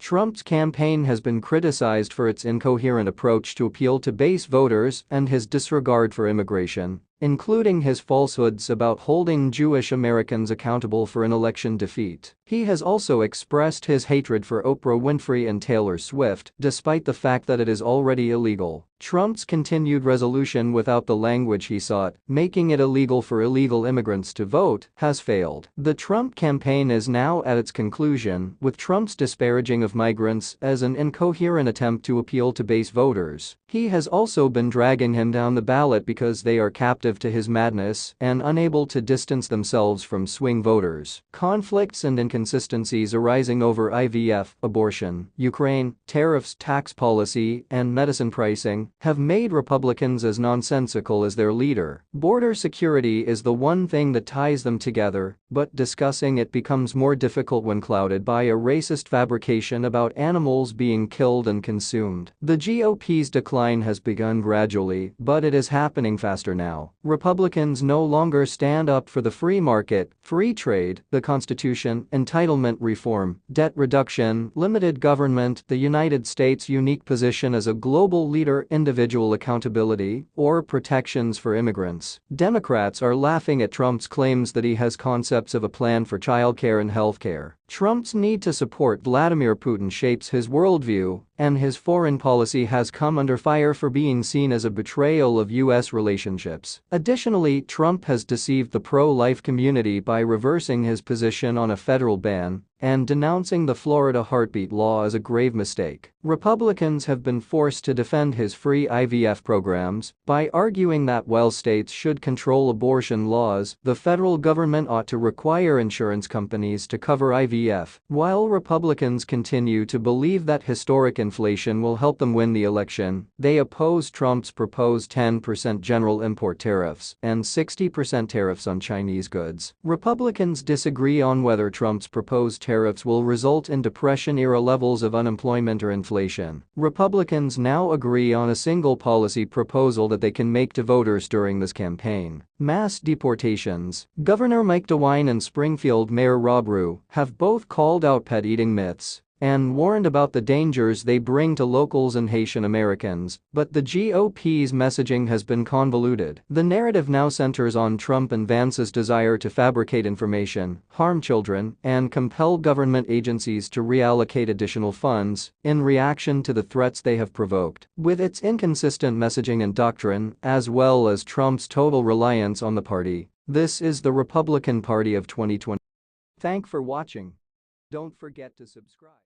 Trump's campaign has been criticized for its incoherent approach to appeal to base voters and his disregard for immigration, including his falsehoods about holding Jewish Americans accountable for an election defeat. He has also expressed his hatred for Oprah Winfrey and Taylor Swift, despite the fact that it is already illegal. Trump's continued resolution without the language he sought, making it illegal for illegal immigrants to vote, has failed. The Trump campaign is now at its conclusion, with Trump's disparaging of migrants as an incoherent attempt to appeal to base voters. He has also been dragging him down the ballot because they are captive to his madness and unable to distance themselves from swing voters. Conflicts and inconsistencies arising over IVF, abortion, Ukraine, tariffs, tax policy, and medicine pricing have made Republicans as nonsensical as their leader. Border security is the one thing that ties them together, but discussing it becomes more difficult when clouded by a racist fabrication about animals being killed and consumed. The GOP's decline has begun gradually, but it is happening faster now. Republicans no longer stand up for the free market, free trade, the Constitution, entitlement reform, debt reduction, limited government, the United States' unique position as a global leader, individual accountability, or protections for immigrants. Democrats are laughing at Trump's claims that he has concepts of a plan for childcare and healthcare. Trump's need to support Vladimir Putin shapes his worldview, and his foreign policy has come under fire for being seen as a betrayal of U.S. relationships. Additionally, Trump has deceived the pro-life community by reversing his position on a federal ban and denouncing the Florida heartbeat law as a grave mistake. Republicans have been forced to defend his free IVF programs by arguing that while states should control abortion laws, the federal government ought to require insurance companies to cover IVF. While Republicans continue to believe that historic inflation will help them win the election, they oppose Trump's proposed 10% general import tariffs and 60% tariffs on Chinese goods. Republicans disagree on whether Trump's proposed tariffs will result in Depression-era levels of unemployment or inflation. Republicans now agree on a single policy proposal that they can make to voters during this campaign: mass deportations. Governor Mike DeWine and Springfield Mayor Rob Rue have both called out pet-eating myths and warned about the dangers they bring to locals and Haitian Americans, but the GOP's messaging has been convoluted. The narrative now centers on Trump and Vance's desire to fabricate information, harm children, and compel government agencies to reallocate additional funds in reaction to the threats they have provoked. With its inconsistent messaging and doctrine, as well as Trump's total reliance on the party, this is the Republican Party of 2020. Thanks for watching. Don't forget to subscribe.